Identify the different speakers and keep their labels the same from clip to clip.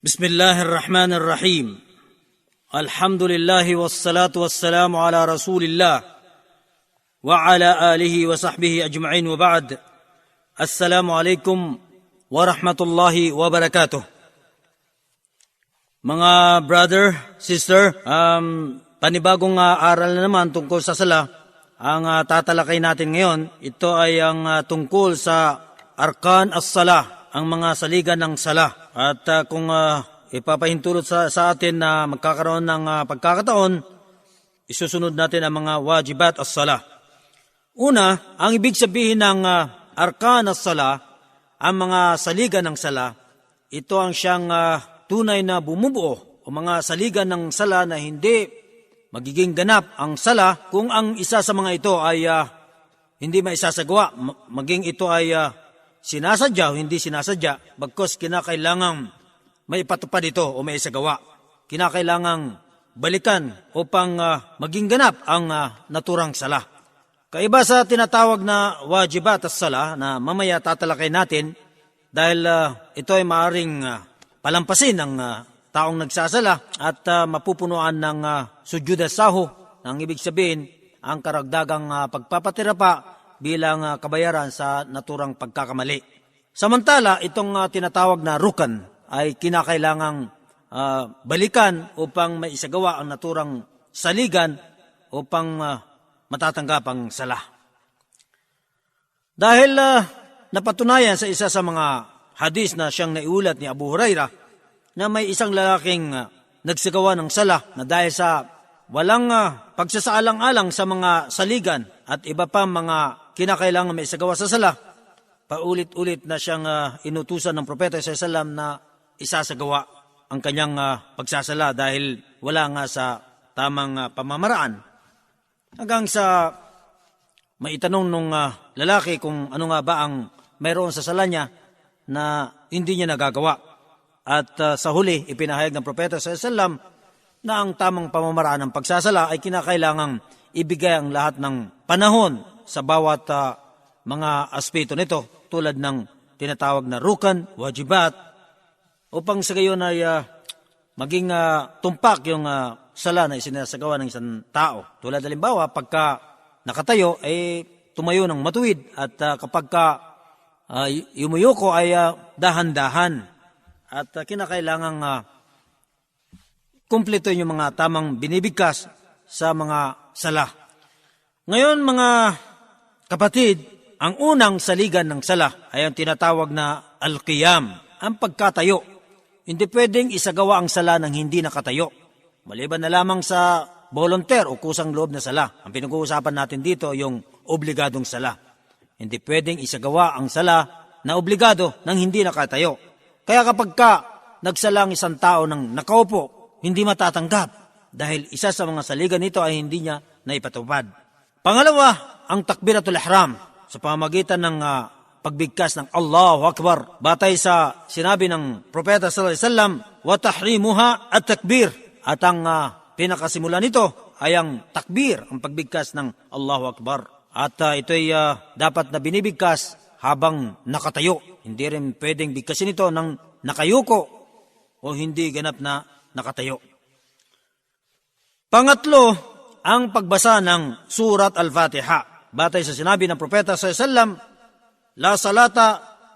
Speaker 1: بسم الله الرحمن الرحيم الحمد لله والصلاة والسلام على رسول الله وعلى آله وصحبه أجمعين وبعد السلام عليكم ورحمة الله وبركاته. Mga brother, sister, panibagong aral na naman tungkol sa sala. Ang tatalakay natin ngayon, ito ay ang tungkol sa arkan as-salah, ang mga saligan ng sala. At kung ipapahintulot sa atin na magkakaroon ng pagkakataon, isusunod natin ang mga wajibat as-salah. Una, ang ibig sabihin ng arkan as-salah, ang mga saligan ng sala, ito ang siyang tunay na bumubuo o mga saligan ng sala na hindi magiging ganap ang sala kung ang isa sa mga ito ay hindi maisasagawa, maging ito ay sinasadya o hindi sinasadya, bagkus kinakailangang maipatupad ito o maisagawa. Kinakailangang balikan upang maging ganap ang naturang sala. Kaiba sa tinatawag na wajibat as-sala na mamaya tatalakay natin dahil ito ay maaring palampasin ng taong nagsasala at mapupunuan ng sujud as-sahu, nang ibig sabihin ang karagdagang pagpapatira pa bilang kabayaran sa naturang pagkakamali. Samantala, itong tinatawag na rukan ay kinakailangang balikan upang maisagawa ang naturang saligan upang matatanggap ang sala. Dahil napatunayan sa isa sa mga hadis na siyang naiulat ni Abu Hurairah na may isang lalaking nagsagawa ng sala na dahil sa walang pagsasaalang-alang sa mga saligan at iba pa mga kinakailangan may isagawa sa sala, paulit-ulit na siyang inutusan ng propeta sallallahu alaihi wasallam na isasagawa ang kanyang pagsasala dahil wala nga sa tamang pamamaraan. Hanggang sa maitanong nung lalaki kung ano nga ba ang mayroon sa sala niya na hindi niya nagagawa. At sa huli, ipinahayag ng propeta sallallahu alaihi wasallam na ang tamang pamamaraan ng pagsasala ay kinakailangang ibigay ang lahat ng panahon sa bawat mga aspeto nito tulad ng tinatawag na rukan, wajibat, upang sa gayon ay maging tumpak yung sala na isinasagawa ng isang tao. Tulad halimbawa, pagka nakatayo, ay tumayo ng matuwid at kapag yumuyuko ay dahan-dahan at kinakailangang kumpleto yung mga tamang binibigkas sa mga sala. Ngayon mga kapatid, ang unang saligan ng sala ay ang tinatawag na al-qiyam, ang pagkatayo. Hindi pwedeng isagawa ang sala ng hindi nakatayo, maliban na lamang sa volunteer o kusang loob na sala. Ang pinag-uusapan natin dito yung obligadong sala. Hindi pwedeng isagawa ang sala na obligado ng hindi nakatayo. Kaya kapag nagsala ang isang tao ng nakaupo, hindi matatanggap dahil isa sa mga saligan nito ay hindi niya naipatupad. Pangalawa, ang takbiratul ihram sa pamamagitan ng pagbigkas ng Allahu Akbar. Batay sa sinabi ng propeta sallallahu alaihi wasallam, wa tahrimuha at-takbir. At ang pinakasimula nito ay ang takbir, ang pagbigkas ng Allahu Akbar. At ito ay dapat na binibigkas habang nakatayo. Hindi rin pwedeng bigkasin ito ng nakayuko o hindi ganap na nakatayo. Pangatlo, ang pagbasa ng surat al-Fatiha. Batay sa sinabi ng propeta sallallahu alaihi wasallam, la salata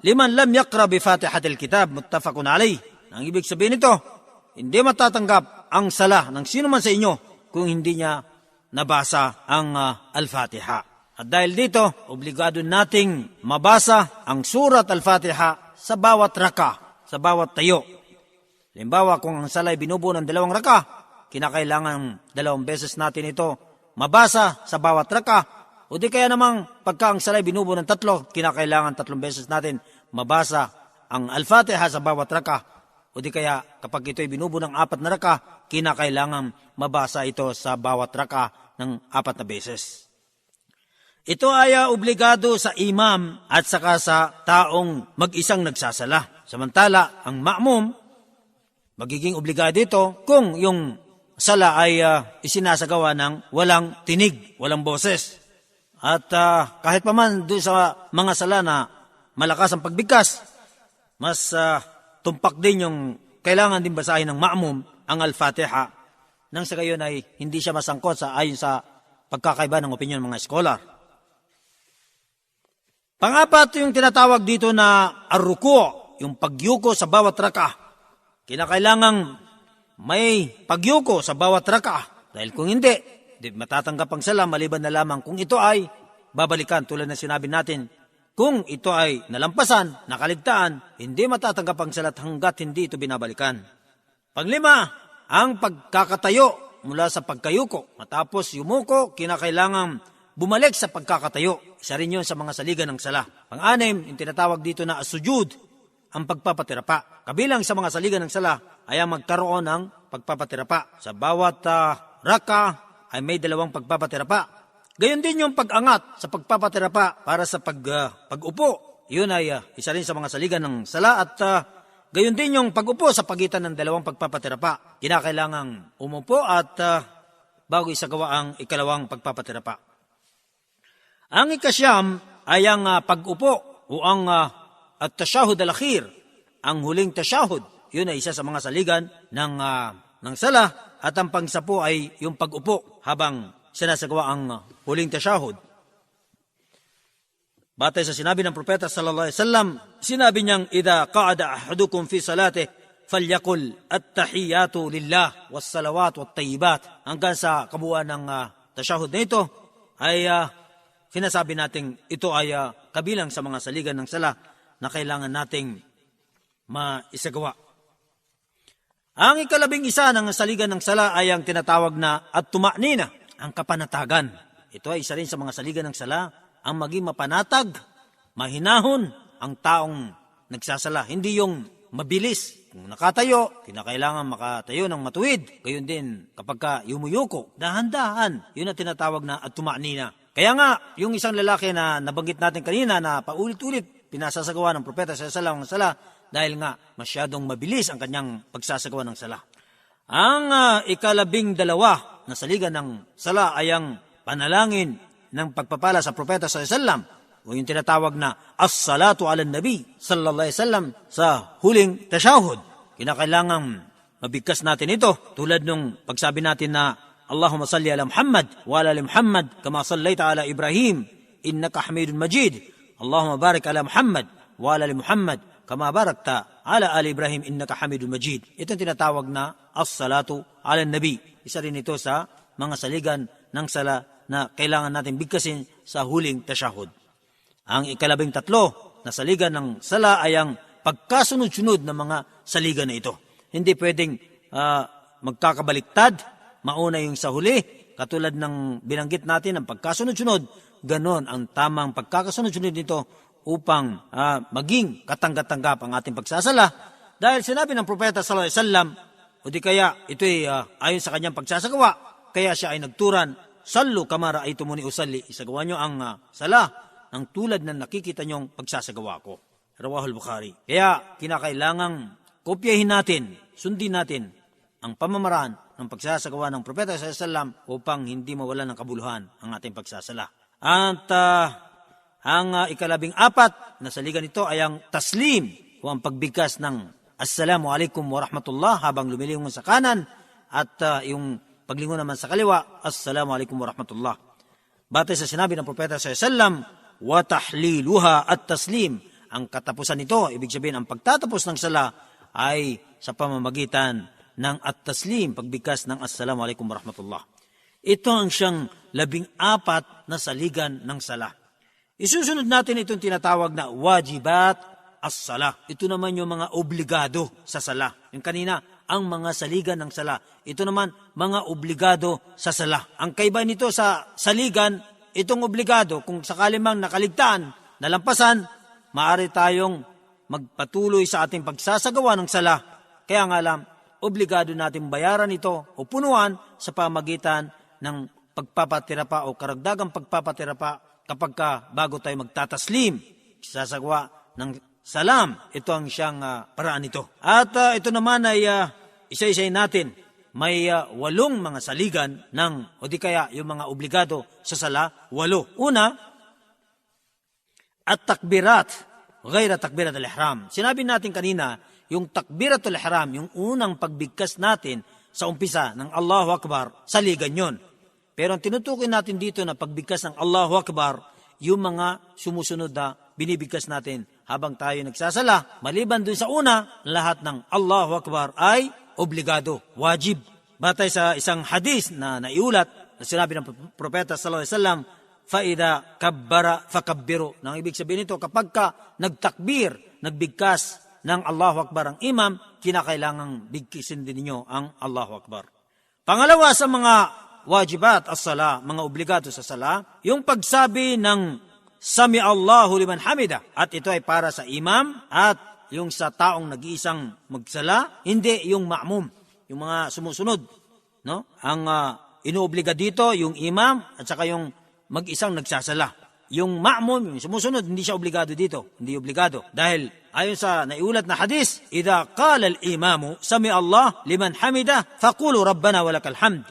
Speaker 1: liman lam yaqra bi Fatihatil kitab, muttafaqun alayh. Ang ibig sabihin nito, hindi matatanggap ang sala ng sino man sa inyo kung hindi niya nabasa ang al-Fatiha. At dahil dito, obligado nating mabasa ang surat al-Fatiha sa bawat raka, sa bawat tayo. Halimbawa, kung ang sala ay binubuo ng 2 raka, kinakailangan 2 beses natin ito mabasa sa bawat raka. O di kaya namang pagka ang sala ay binubuo ng 3, kinakailangan 3 beses natin mabasa ang al-Fatiha sa bawat raka. O di kaya kapag ito ay binubuo ng 4 na raka, kinakailangan mabasa ito sa bawat raka ng 4 na beses. Ito ay obligado sa imam at saka sa taong mag-isang nagsasala. Samantala, ang ma'mum, magiging obligado ito kung yung sala ay isinasagawa ng walang tinig, walang boses. At kahit pa man doon sa mga sala na malakas ang pagbigkas, mas tumpak din yung kailangan din basahin ng ma'mum ang Al-Fatiha nang sa gayon ay hindi siya masangkot ayon sa pagkakaiba ng opinyon ng mga scholar. Pangapat, yung tinatawag dito na ar-ruku', yung pagyuko sa bawat rak'ah. Kinakailangang may pagyuko sa bawat rak'ah. Dahil kung hindi, di matatanggap ang sala maliban na lamang kung ito ay babalikan. Tulad ng sinabi natin, kung ito ay nalampasan, nakaligtaan, hindi matatanggap ang salat hanggat hindi ito binabalikan. Panglima, ang pagkakatayo mula sa pagkayuko. Matapos yumuko, kinakailangang bumalik sa pagkakatayo. Isa rin yun sa mga saligan ng sala. Pang-anim, yung tinatawag dito na as-sujud, ang pagpapatirapa. Kabilang sa mga saligan ng sala ay ang magkaroon ng pagpapatirapa. Sa bawat raka ay may dalawang pagpapatirapa. Gayon din yung pag-angat sa pagpapatirapa para sa pag-upo. Yun ay isa rin sa mga saligan ng sala at gayon din yung pag-upo sa pagitan ng dalawang pagpapatirapa. Kinakailangang umupo at bago isagawa ang ikalawang pagpapatirapa. Ang ikasyam ay ang pag-upo o ang at-tashahud al-akhir, ang huling tashahud. Yun ay isa sa mga saligan ng sala at ang pangsapo ay yung pag-upo habang sinasagawa ang huling tashahud. Batay sa sinabi ng propeta sallallahu alaihi wasallam, sinabi niyang idza qa'ada ahadukum fi salatihi falyaqul at-tahiyatu lillah was-salawat wat-tayyibat. Hanggang sa kabuuan ng tashahud na ito ay sinasabi nating ito ay kabilang sa mga saligan ng sala na kailangan nating maisagawa. Ang ikalabing isa ng saligan ng sala ay ang tinatawag na at-tuma'nina, ang kapanatagan. Ito ay isa rin sa mga saligan ng sala, ang maging mapanatag, mahinahon ang taong nagsasala. Hindi yung mabilis. Kung nakatayo, kinakailangan makatayo ng matuwid. Gayon din kapag yumuyuko, dahan-dahan. Yun ang tinatawag na at-tuma'nina. Kaya nga, yung isang lalaki na nabanggit natin kanina na paulit-ulit pinasasagawa ng propeta sa sala dahil nga masyadong mabilis ang kanyang pagsasagawa ng sala. Ang ikalabing dalawa na saligan ng sala ay ang panalangin ng pagpapala sa propeta sallallahu alaihi wasallam o yung tinatawag na as-salatu ala nabi sallallahu alaihi wasallam sa huling tashahud. Kinakailangang mabigkas natin ito tulad nung pagsabi natin na Allahumma salli ala Muhammad wa ala ali Muhammad kama sallaita ala Ibrahim innaka Hamidun Majid. Allahumma barik ala Muhammad wa ala ali Muhammad kama barakta ala ali Ibrahim innaka Hamidun Majid. Ito ang tinatawag na as-salatu ala nabi. Isa rin ito sa mga saligan ng sala na kailangan natin bigkasin sa huling tashahud. Ang ikalabing tatlo na saligan ng sala ay ang pagkasunod-sunod ng mga saligan na ito. Hindi pwedeng magkakabaliktad, mauna yung sa huli, katulad ng binanggit natin ang pagkasunod-sunod, ganon ang tamang pagkakasunod-sunod nito upang maging katanggat-tanggap ang ating pagsasala. Dahil sinabi ng propeta sallallahu alaihi wasallam, o di kaya ito'y ayon sa kanyang pagsasagawa, kaya siya ay nagturan, sallu kama ra'aytumuni usalli, isagawa nyo ang sala ng tulad na nakikita nyong pagsasagawa ko. Rawahul Bukhari. Kaya kinakailangang kopyahin natin, sundin natin ang pamamaraan ng pagsasagawa ng propeta sallallahu alaihi wasallam upang hindi mawalan ng kabuluhan ang ating pagsasala. At ang ikalabing apat na saligan nito ay ang taslim o ang pagbigkas ng Assalamu alaikum wa rahmatullah habang lumilingon sa kanan at yung paglingon naman sa kaliwa, Assalamu alaikum wa rahmatullah. Batay sa sinabi ng propeta sallallahu alaihi wasallam, wa tahliluha at-taslim. Ang katapusan nito, ibig sabihin ang pagtatapos ng sala ay sa pamamagitan ng at-taslim, pagbigkas ng Assalamu alaikum wa rahmatullah. Ito ang siyang 14 na saligan ng sala. Isusunod natin itong tinatawag na wajibat as-sala. Ito naman yung mga obligado sa sala. Yung kanina, ang mga saligan ng sala. Ito naman, mga obligado sa sala. Ang kaiba nito sa saligan, itong obligado, kung sakali mang nakaligtaan, nalampasan, maaari tayong magpatuloy sa ating pagsasagawa ng sala. Kaya nga lang, obligado natin bayaran ito o punuan sa pamagitan ng pagpapatirapa o karagdagang pagpapatirapa kapag bago tayo magtataslim, sasagawa ng salam. Ito ang siyang paraan nito. At ito naman ay isa-isay natin. May 8 mga saligan ng, o di kaya yung mga obligado sa sala, 8. Una, at takbirat, ghayra takbirat al-ihram. Sinabi natin kanina, yung takbiratul ihram, yung unang pagbigkas natin sa umpisa ng Allahu Akbar, saligan yun. Pero ang tinutukoy natin dito na pagbigkas ng Allahu Akbar, yung mga sumusunod na binibigkas natin habang tayo nagsasala. Maliban dun sa una, lahat ng Allahu Akbar ay obligado, wajib. Batay sa isang hadis na naiulat na sinabi ng propeta sallallahu alaihi wasallam, faida kabbara fakabbiru. Nang ibig sabihin nito, kapag ka nagtakbir, nagbigkas ng Allahu Akbar ang imam, kinakailangang bigkisin din ninyo ang Allahu Akbar. Pangalawa sa mga wajibat as-sala, mga obligado sa sala, yung pagsabi ng Sami Allahu liman hamida. At ito ay para sa imam at yung sa taong nag-iisang magsala, hindi yung ma'mum, yung mga sumusunod. No? Ang inuobliga dito, yung imam at saka yung mag-isang nagsasala. Yung ma'mum, yung sumusunod, hindi siya obligado dito. Hindi obligado. Dahil ayon sa naiulat na hadis, idha qala al-imamu Sami Allah liman hamida, faqulu Rabbana walakal hamd.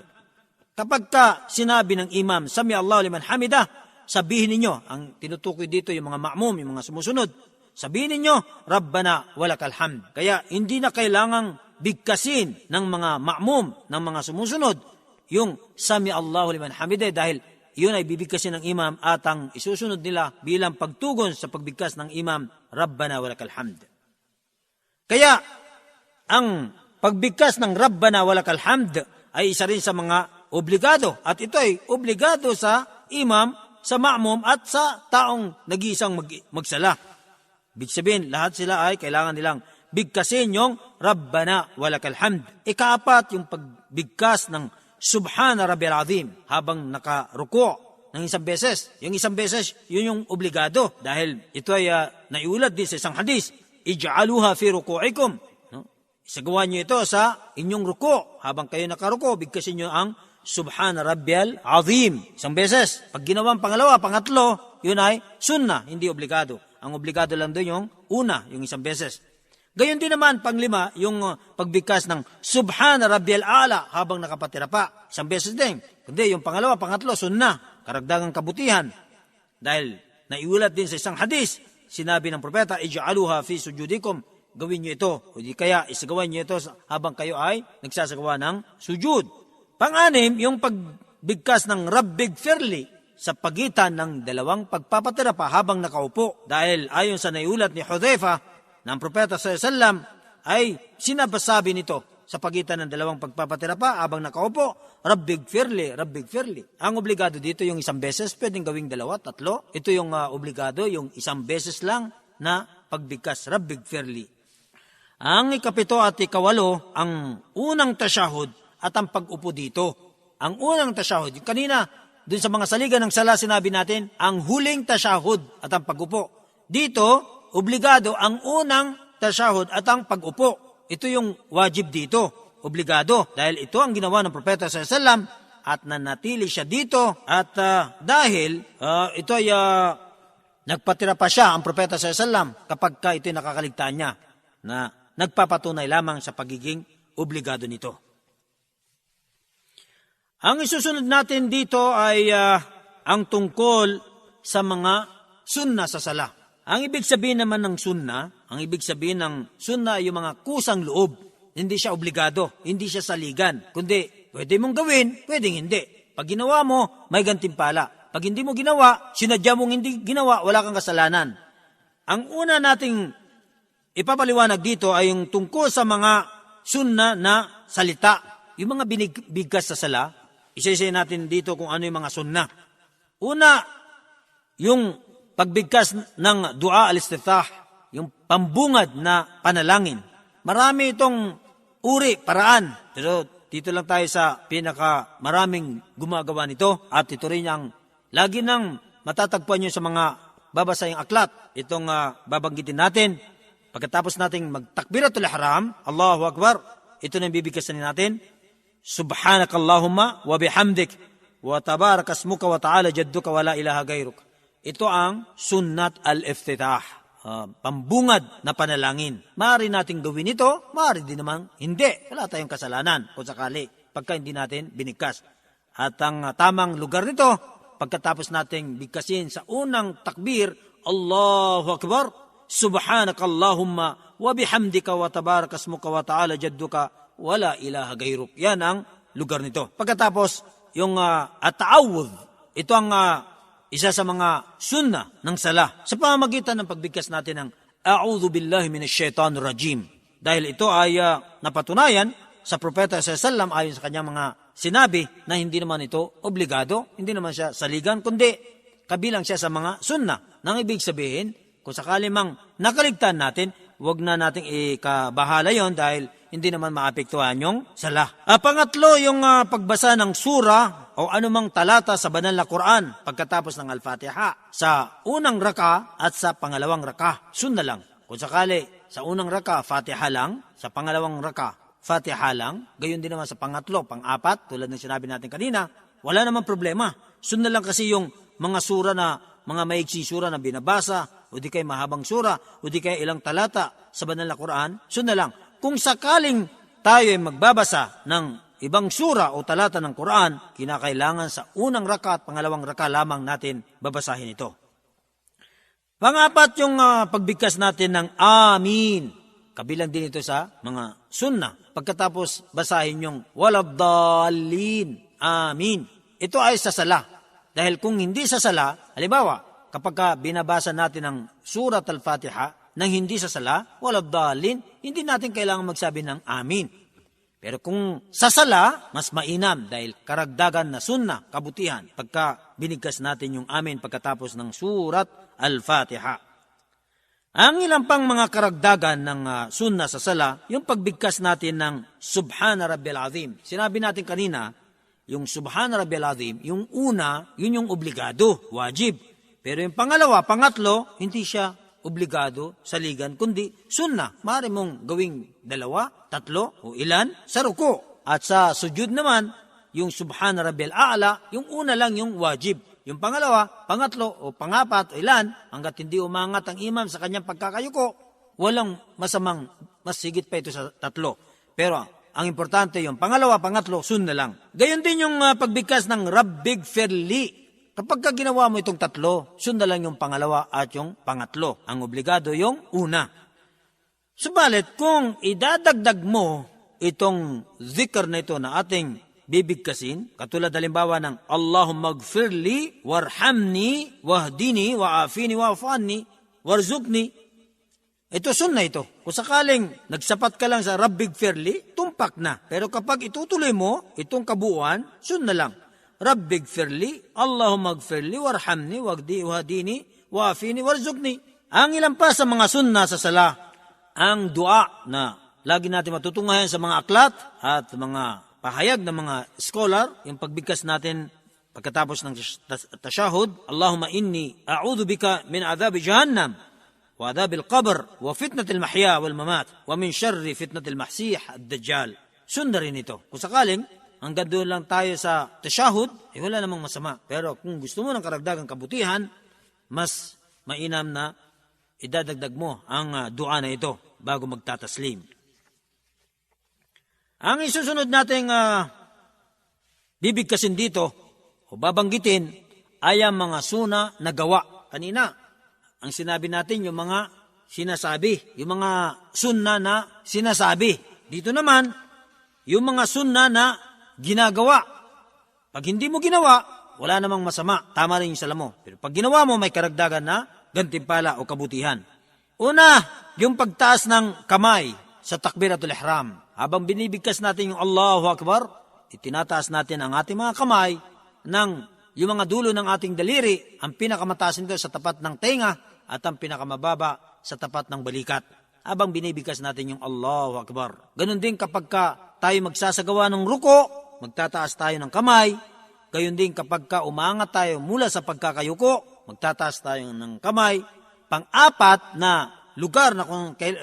Speaker 1: Kapag ka sinabi ng imam, Sami Allah liman hamida, sabihin ninyo, ang tinutukoy dito yung mga ma'mum, yung mga sumusunod, sabihin ninyo, Rabbana walakal hamd. Kaya hindi na kailangang bigkasin ng mga ma'mum, ng mga sumusunod, yung Sami Allah liman hamida, dahil yun ay bibigkasin ng imam at ang isusunod nila bilang pagtugon sa pagbigkas ng imam, Rabbana walakal hamd. Kaya, ang pagbigkas ng Rabbana walakal hamd ay isa rin sa mga obligado. At ito ay obligado sa imam, sa ma'mum at sa taong nag-iisang magsala. Ibig sabihin, lahat sila ay kailangan nilang bigkasin yung Rabbana walakal hamd. Ikaapat, yung pagbigkas ng Subhana Rabbiyal Azim habang nakaruko ng isang beses. Yung isang beses, yun yung obligado. Dahil ito ay naiulat din sa isang hadis. Ij'aluha fi ruku'ikum. No? Isagawa nyo ito sa inyong ruko. Habang kayo nakaruko, bigkasin nyo ang Subhana Rabbiyal Azim. Isang beses. Pag ginawang pangalawa, pangatlo, yun ay sunnah, hindi obligado. Ang obligado lang doon yung una, yung isang beses. Gayon din naman, panglima, yung pagbigkas ng Subhana Rabbiyal A'la habang nakapatira pa. Isang beses din. Kundi yung pangalawa, pangatlo, sunnah, karagdagang kabutihan. Dahil naiulat din sa isang hadis, sinabi ng propeta, Ij'aluha fi sujudikum, gawin nyo ito. O di kaya, isagawan nyo ito habang kayo ay nagsasagawa ng sujud. Pang-anim, yung pagbigkas ng Rabbigfirli sa pagitan ng dalawang pagpapatira pa habang nakaupo. Dahil ayon sa naiulat ni Hudhaifa, ng propeta sallallahu alaihi wasallam ay sinabasabi nito sa pagitan ng dalawang pagpapatira pa habang nakaupo, Rabbigfirli, Rabbigfirli. Ang obligado dito yung isang beses, pwedeng gawing dalawa, tatlo. Ito yung obligado, yung isang beses lang na pagbigkas, Rabbigfirli. Ang ikapito at ikawalo, ang unang tasyahud at ang pag-upo dito. Ang unang tasyahud, kanina dun sa mga saligan ng sala sinabi natin, ang huling tasyahud at ang pag-upo. Dito, obligado ang unang tasyahud at ang pag-upo. Ito yung wajib dito, obligado. Dahil ito ang ginawa ng propeta sallallahu alaihi wasallam at nanatili siya dito. At dahil ito ay nagpatira pa siya ang propeta sallallahu alaihi wasallam kapag ka ito'y nakakaligtaan niya na nagpapatunay lamang sa pagiging obligado nito. Ang isusunod natin dito ay ang tungkol sa mga sunna sa sala. Ang ibig sabihin naman ng sunna, ang ibig sabihin ng sunna ay yung mga kusang loob. Hindi siya obligado, hindi siya saligan. Kundi, pwede mong gawin, pwedeng hindi. Pag ginawa mo, may gantimpala. Pag hindi mo ginawa, sinadya mong hindi ginawa, wala kang kasalanan. Ang una nating ipapaliwanag dito ay yung tungkol sa mga sunna na salita. Yung mga binibigkas sa sala, isa-isa natin dito kung ano yung mga sunna. Una, yung pagbigkas ng dua al-istiftah, yung pambungad na panalangin. Marami itong uri, paraan. Pero dito lang tayo sa maraming gumagawa nito. At ito rin ang lagi nang matatagpuan nyo sa mga babasayang aklat. Itong babanggitin natin. Pagkatapos nating magtakbiratul ihram, Allahu Akbar, ito na bibigkasin natin. Subhanakallahumma wa bihamdik wa tabarakasmuka wa ta'ala jadduka wa la ilaha gayruk. Ito ang sunnat al-iftitah, pambungad na panalangin. Maaari nating gawin ito, maaari din naman hindi. Wala tayong kasalanan kung sakali pagka hindi natin binigkas. At ang tamang lugar nito, pagkatapos nating bigkasin sa unang takbir, Allahu Akbar, Subhanakallahumma wa bihamdika wa tabarakasmuka wa ta'ala jadduka wa la ilaha gayruk. Yan ang lugar nito. Pagkatapos, yung at-ta'awudh, ito ang isa sa mga sunnah ng sala sa pamamagitan ng pagbigkas natin ng A'udhu billahi minash shaitanir rajim. Dahil ito ay napatunayan sa propeta sallallahu ayon sa kanyang mga sinabi na hindi naman ito obligado, hindi naman siya saligan, kundi kabilang siya sa mga sunnah. Nang ibig sabihin, kung sakali mang nakaligtaan natin, huwag na nating ikabahala yon dahil hindi naman maapektuhan yung sala. Pangatlo, yung pagbasa ng sura o anumang talata sa banal na Quran pagkatapos ng Al-Fatiha sa unang raka at sa pangalawang raka. Sunna lang. Kung sakali sa unang raka, Fatiha lang. Sa pangalawang raka, Fatiha lang. Gayon din naman sa pangatlo, pang-apat, tulad ng sinabi natin kanina, wala namang problema. Sunna lang kasi yung mga sura na mga maiksi sura na binabasa, o di kay mahabang sura, o di kay ilang talata sa banal na Quran, sunna lang. Kung sakaling tayo ay magbabasa ng ibang sura o talata ng Quran, kinakailangan sa unang raka at pangalawang raka lamang natin babasahin ito. Pangapat, yung pagbigkas natin ng amin. Kabilang din ito sa mga sunnah. Pagkatapos basahin yung waladdallin, amin. Ito ay sa sala. Dahil kung hindi sa sala, halimbawa, kapag binabasa natin ang Surat Al-Fatiha nang hindi sa sala, waladdallin, hindi natin kailangan magsabi ng amin. Pero kung sa sala, mas mainam dahil karagdagan na sunnah, kabutihan, pagka binigkas natin yung amin pagkatapos ng Surat Al-Fatiha. Ang ilang pang mga karagdagan ng sunnah sa sala, yung pagbigkas natin ng Subhana Rabbil Azim. Sinabi natin kanina, yung Subhana Rabbil Azim, yung una, yun yung obligado, wajib. Pero yung pangalawa, pangatlo, hindi siya obligado, saligan, kundi sunnah. Maaari mong gawing 2, 3, o ilan sa ruko. At sa sujud naman, yung Subhana Rabbil A'la, yung una lang yung wajib. Yung pangalawa, pangatlo, o pangapat, o ilan, hanggat hindi umangat ang imam sa kanyang pagkakayuko, walang masamang, mas higit pa ito sa 3. Pero ang importante yung pangalawa, pangatlo, sunnah lang. Gayon din yung pagbigkas ng Rabbig Firli. Kapag ginawa mo itong 3, sunnah lang yung pangalawa at yung pangatlo. Ang obligado yung una. Subalit, kung idadagdag mo itong zikr na ito na ating bibigkasin, katulad halimbawa ng Allahumma gfirli, warhamni, wahdini, waafini, wa'afanni, warzukni, ito sunnah ito. Kung sakaling nagsapat ka lang sa Rabbig Firli, tumpak na. Pero kapag itutuloy mo, itong kabuuan, sunnah lang. Rabbig Firli, Allahumma gfirli, warhamni, wahdini, wa'afini, warzukni. Ang ilan pa sa mga sunnah sa sala, ang dua na lagi natin matutungayan sa mga aklat at mga pahayag ng mga scholar, yung pagbigkas natin pagkatapos ng tashahud, Allahumma inni a'udhu bika min adhabi jahannam, wa adhabil qabr, wa fitnatil mahya wal mamat, wa min syarri fitnatil mahsih ad-dajjal. Sunnah rin ito. Kung sakaling hanggang doon lang tayo sa tashahud, wala namang masama. Pero kung gusto mo ng karagdagang kabutihan, mas mainam na idadagdag mo ang dua na ito bago magtataslim. Ang isusunod nating bibigkasin dito o babanggitin ay ang mga suna na gawa. Kanina, ang sinabi natin yung mga sinasabi, yung mga sunna na sinasabi. Dito naman, yung mga sunna na ginagawa. Pag hindi mo ginawa, wala namang masama. Tama rin yung sala mo. Pero pag ginawa mo, may karagdagan na gantimpala o kabutihan. Una, yung pagtaas ng kamay sa takbiratul ihram. Habang binibigkas natin yung Allahu Akbar, itinataas natin ang ating mga kamay ng yung mga dulo ng ating daliri, ang pinakamataas nito sa tapat ng tenga at ang pinakamababa sa tapat ng balikat. Habang binibigkas natin yung Allahu Akbar. Ganun din kapag tayo magsasagawa ng ruko, magtataas tayo ng kamay. Gayon din kapag umaangat tayo mula sa pagkakayuko, magtataas tayo ng kamay. Pang-apat na lugar na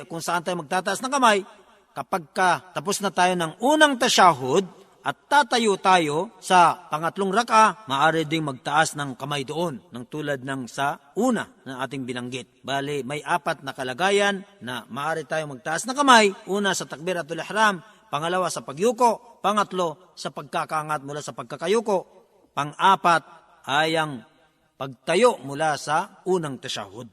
Speaker 1: kung saan tayo magtataas ng kamay, kapag tapos na tayo ng unang tashahud at tatayo tayo sa pangatlong raka, maaari ding magtaas ng kamay doon, ng tulad ng sa una na ating binanggit. Bali, may 4 na kalagayan na maaari tayo magtaas ng kamay. Una sa takbiratul ihram, pangalawa sa pagyuko, pangatlo sa pagkakaangat mula sa pagkakayuko, pang-apat ay ang pagtayo mula sa unang tashahud.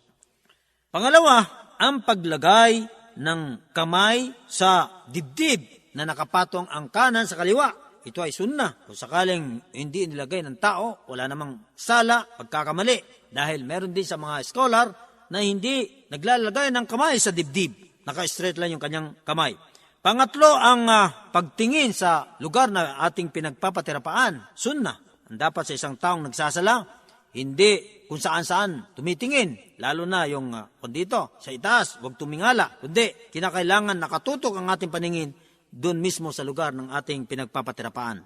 Speaker 1: Pangalawa, ang paglagay ng kamay sa dibdib na nakapatong ang kanan sa kaliwa. Ito ay sunnah. Kung sakaling hindi nilagay ng tao, wala namang sala, pagkakamali. Dahil meron din sa mga scholar na hindi naglalagay ng kamay sa dibdib. Naka-straight lang yung kanyang kamay. Pangatlo, ang pagtingin sa lugar na ating pinagpapatirapaan. Sunnah. Ang dapat sa isang taong nagsasala, hindi kung saan-saan tumitingin. Lalo na yung kung dito, sa itaas, huwag tumingala. Kundi, kinakailangan nakatutok ang ating paningin doon mismo sa lugar ng ating pinagpapatirapaan.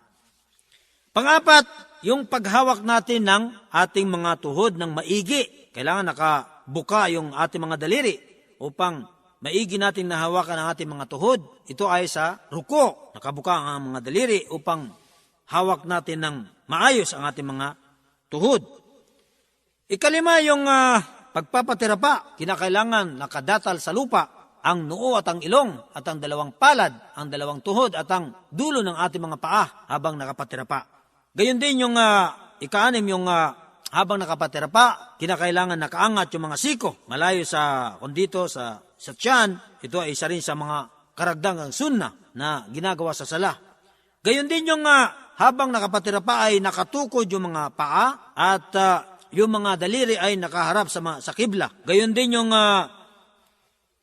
Speaker 1: Pang-apat, yung paghawak natin ng ating mga tuhod ng maigi. Kailangan nakabuka yung ating mga daliri upang maigi natin nahawakan ang ating mga tuhod. Ito ay sa ruko. Nakabuka ang mga daliri upang hawak natin ng maayos ang ating mga tuhod. Ikalima, yung pagpapatirapa. Kinakailangan nakadatal sa lupa ang noo at ang ilong at ang dalawang palad, ang dalawang tuhod at ang dulo ng ating mga paa habang nakapatirapa. Gayon din yung ika-anim, yung habang nakapatirapa, kinakailangan nakaangat yung mga siko. Malayo sa kondito, sa tiyan, ito ay isa rin sa mga karagdagang sunnah na ginagawa sa sala. Gayon din yung habang nakapatirapa ay nakatukod yung mga paa at yung mga daliri ay nakaharap sa kibla. Gayon din yung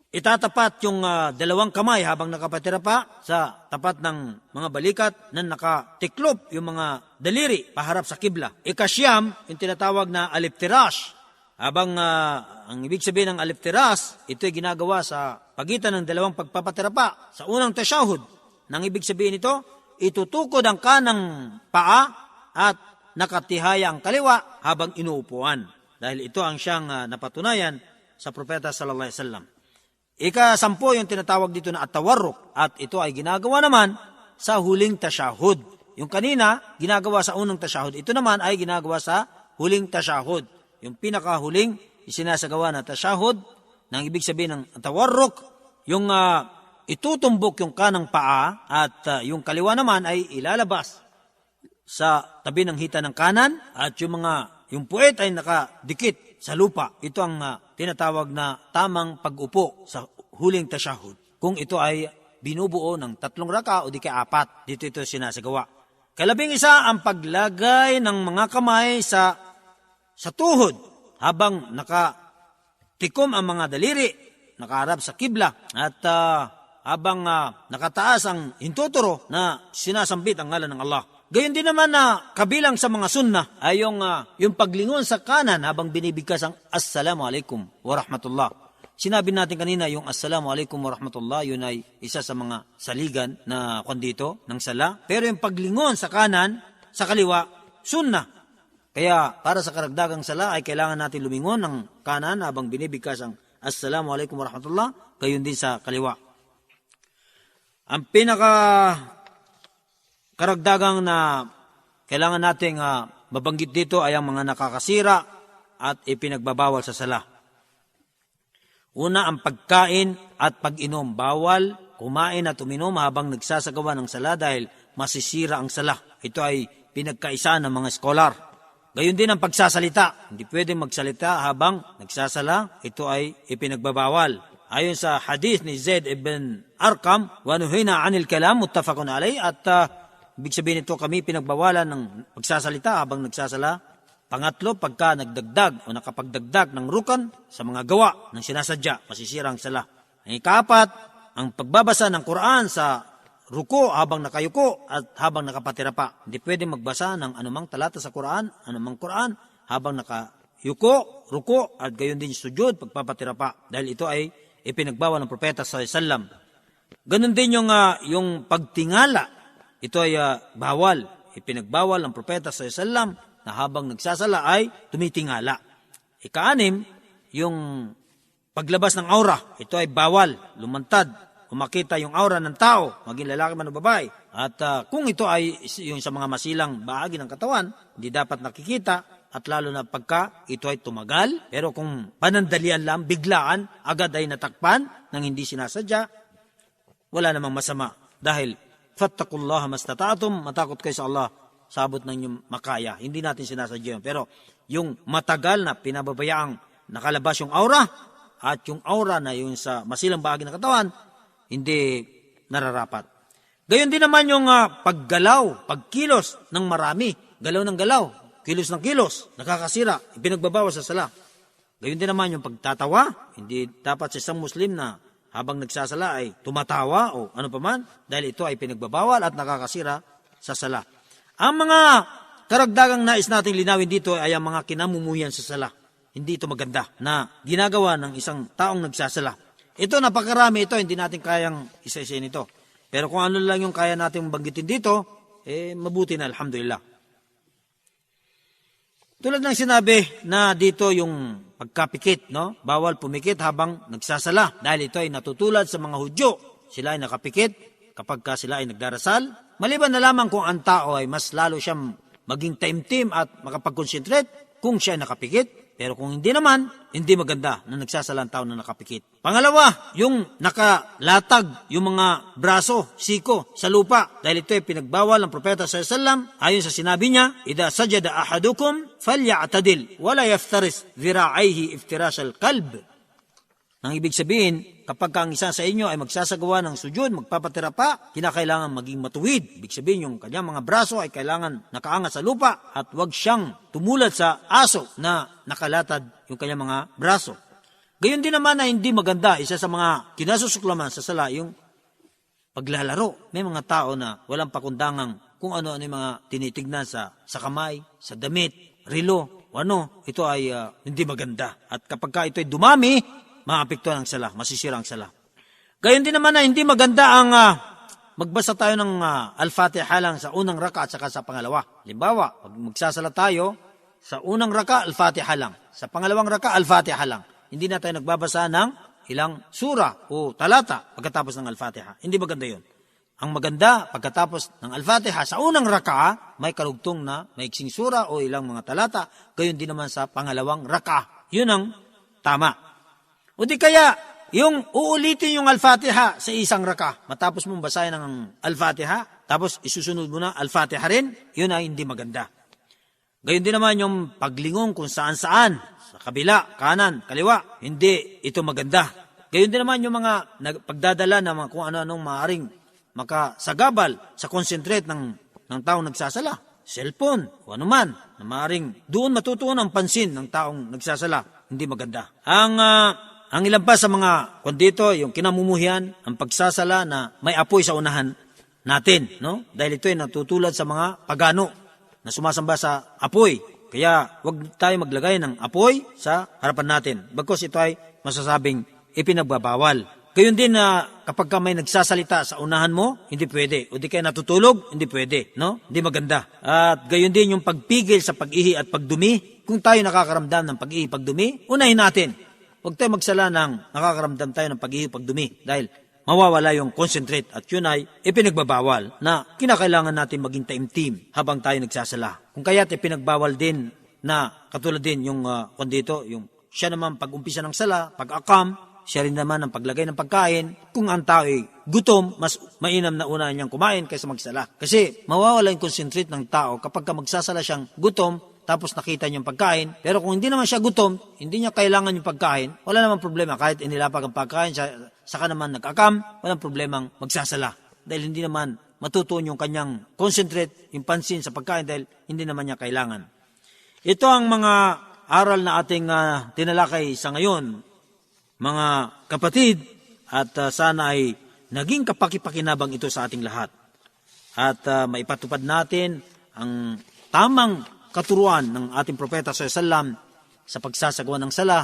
Speaker 1: itatapat yung dalawang kamay habang nakapatirapa sa tapat ng mga balikat na nakatiklop yung mga daliri paharap sa kibla. Ikasyam, yung tinatawag na aliftirash. Habang ang ibig sabihin ng aliftirash, ito ay ginagawa sa pagitan ng dalawang pagpapatirapa. Sa unang tasyahud, nang ibig sabihin ito, itutukod ang kanang paa at nakatihaya ang kaliwa habang inuupuan. Dahil ito ang siyang napatunayan sa propeta sallallahu alaihi wasallam. Ika-10 yung tinatawag dito na at-tawarruk at ito ay ginagawa naman sa huling tasyahud. Yung kanina, ginagawa sa unang tasyahud. Ito naman ay ginagawa sa huling tasyahud. Yung pinakahuling isinasagawa na tasyahud, nang ibig sabihin ng at-tawarruk, yung itutumbok yung kanang paa at yung kaliwa naman ay ilalabas sa tabi ng hita ng kanan at yung puwet ay nakadikit sa lupa. Ito ang tinatawag na tamang pag-upo sa huling tasyahud. Kung ito ay binubuo ng 3 raka o di kaya 4, dito ito sinasagawa. Kalabing isa, ang paglagay ng mga kamay sa tuhod habang nakatikom ang mga daliri, nakaharap sa kibla at habang nakataas ang hintuturo na sinasambit ang ngalan ng Allah. Gayon din naman na kabilang sa mga sunnah ay yung paglingon sa kanan habang binibigkas ang Assalamu alaikum wa rahmatullah. Sinabi natin kanina yung Assalamu alaikum wa rahmatullah, yun ay isa sa mga saligan na kondito ng sala. Pero yung paglingon sa kanan, sa kaliwa, sunnah. Kaya para sa karagdagang sala ay kailangan natin lumingon ng kanan habang binibigkas ang Assalamu alaikum wa rahmatullah, gayon din sa kaliwa. Ang karagdagang na kailangan nating mabanggit dito ay ang mga nakakasira at ipinagbabawal sa sala. Una, ang pagkain at pag-inom. Bawal kumain at uminom habang nagsasagawa ng sala dahil masisira ang sala. Ito ay pinagkaisa ng mga scholar. Gayon din ang pagsasalita. Hindi pwedeng magsalita habang nagsasala. Ito ay ipinagbabawal. Ayon sa hadith ni Zaid ibn Arqam, wa nuhina 'anil kalam, muttafaqun alayh, at ibig sabihin ito, kami pinagbawalan ng pagsasalita habang nagsasala. Pangatlo, pagka nagdagdag o nakapagdagdag ng rukan sa mga gawa ng sinasadya, masisira ang sala. Ang ika-4, ang pagbabasa ng Quran sa ruko habang nakayuko at habang nakapatirapa. Hindi pwede magbasa ng anumang talata sa Quran, anumang Quran, habang nakayuko, ruko, at gayon din sujud, pagpapatirapa. Dahil ito ay ipinagbawal ng propeta sallallahu alaihi wasallam. Ganon din yung pagtingala. Ito ay bawal. Ipinagbawal ng propeta sallallahu alaihi wasallam na habang nagsasala ay tumitingala. Ika-6, yung paglabas ng aura. Ito ay bawal. Lumantad. Kung makita yung aura ng tao, maging lalaki man o babae. At kung ito ay yung sa mga masilang bahagi ng katawan, hindi dapat nakikita. At lalo na pagka ito ay tumagal. Pero kung panandalian lang, biglaan, agad ay natakpan ng hindi sinasadya, wala namang masama. Dahil fattakullaha mastata'atum, matakot kayo sa Allah, sabot ng inyong makaya. Hindi natin sinasadya yun. Pero yung matagal na pinababayaang nakalabas yung aura, at yung aura na yung sa masilang bahagi ng katawan, hindi nararapat. Gayon din naman yung paggalaw, pagkilos ng marami, galaw ng galaw, kilos ng kilos, nakakasira, ipinagbabawal sa sala. Gayon din naman yung pagtatawa, hindi dapat sa isang Muslim na habang nagsasala ay tumatawa o ano pa man, dahil ito ay pinagbabawal at nakakasira sa sala. Ang mga karagdagang nais nating linawin dito ay ang mga kinamumuhian sa sala. Hindi ito maganda na ginagawa ng isang taong nagsasala. Ito, napakarami ito, hindi natin kayang isa-isayin ito. Pero kung ano lang yung kaya natin banggitin dito, mabuti na, alhamdulillah. Tulad ng sinabi na dito yung pagkapikit, no? Bawal pumikit habang nagsasala. Dahil ito ay natutulad sa mga Hudyo. Sila ay nakapikit kapag sila ay nagdarasal. Maliban na lamang kung ang tao ay mas lalo siyang maging taimtim at makapag-concentrate kung siya ay nakapikit. Pero kung hindi naman, hindi maganda na nagsasala ang tao na nakapikit. Pangalawa, yung nakalatag yung mga braso, siko, sa lupa. Dahil ito ay pinagbawal ng Propeta sallallahu alaihi wasallam. Ayon sa sinabi niya, "Idha sajada ahadukum falya'tadil wa la yaftaris dhira'aihi iftirash al-qalb." Nang ibig sabihin, kapag ang isa sa inyo ay magsasagawa ng sujud, magpapatira pa, kinakailangan maging matuwid. Ibig sabihin, yung kanyang mga braso ay kailangan nakaangat sa lupa at huwag siyang tumulad sa aso na nakalatad yung kanyang mga braso. Gayon din naman na hindi maganda, isa sa mga kinasusuklaman sa sala, yung paglalaro. May mga tao na walang pakundangang kung ano-ano yung mga tinitignan sa kamay, sa damit, relo, o ano. Ito ay hindi maganda. At kapag ito ay dumami, maapektuhan ang sala, masisira ang sala. Gayon din naman na hindi maganda ang magbasa tayo ng Al-Fatiha lang sa unang raka at saka sa pangalawa. Halimbawa, pag magsasala tayo, sa unang raka, Al-Fatiha lang. Sa pangalawang raka, Al-Fatiha lang. Hindi na tayo nagbabasa ng ilang sura o talata pagkatapos ng Al-Fatiha. Hindi maganda yun. Ang maganda, pagkatapos ng Al-Fatiha, sa unang raka, may karugtong na maiksing sura o ilang mga talata. Gayon din naman sa pangalawang raka. Yun ang tama. O di kaya, yung uulitin yung Al-Fatiha sa isang raka. Matapos mong basahin ng Al-Fatiha, tapos isusunod mo na Al-Fatiha rin, yun ay hindi maganda. Gayon din naman yung paglingon kung saan-saan, sa kabila, kanan, kaliwa, hindi ito maganda. Gayon din naman yung mga pagdadala na kung ano-anong maaaring makasagabal sa concentrate ng taong nagsasala. Cellphone, o anuman, na maaaring doon matutuon ang pansin ng taong nagsasala. Hindi maganda. Ang ilan pa sa mga dito, yung kinamumuhian, ang pagsasala na may apoy sa unahan natin, no? Dahil ito ay natutulad sa mga pagano na sumasamba sa apoy. Kaya wag tayo maglagay ng apoy sa harapan natin. Bagkus ito ay masasabing ipinagbabawal. Gayon din na kapag may nagsasalita sa unahan mo, hindi pwede. O di kaya natutulog, hindi pwede, no? Hindi maganda. At gayon din yung pagpigil sa pag-ihi at pagdumi. Kung tayo nakakaramdam ng pag-ihi, pagdumi, unahin natin. Huwag tayo magsala ng nakakaramdam tayo ng pag-ihi, pagdumi dahil mawawala yung concentrate at yun ay ipinagbabawal na kinakailangan natin maging taimtim habang tayo nagsasala. Kung kaya't ipinagbawal din na katulad din yung dito, yung siya naman pag-umpisa ng sala, pag-akam, siya rin naman ang paglagay ng pagkain. Kung ang tao ay gutom, mas mainam na una niyang kumain kaysa magsala. Kasi mawawala yung concentrate ng tao kapag magsasala siyang gutom, tapos nakita niyo yung pagkain. Pero kung hindi naman siya gutom, hindi niya kailangan yung pagkain, wala namang problema. Kahit inilapag ang pagkain, saka naman nag-akam, walang problemang magsasala. Dahil hindi naman matutuon yung kanyang concentrate, yung pansin sa pagkain dahil hindi naman niya kailangan. Ito ang mga aral na ating tinalakay sa ngayon, mga kapatid, at sana ay naging kapaki-pakinabang ito sa ating lahat. At maipatupad natin ang tamang katuruan ng ating propeta sallallahu alaihi wasallam sa pagsasagawa ng sala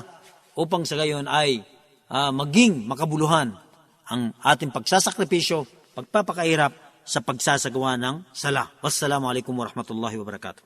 Speaker 1: upang sa gayon ay maging makabuluhan ang ating pagsasakripisyo, pagpapakahirap sa pagsasagawa ng sala. Wassalamu alaikum warahmatullahi wabarakatuh.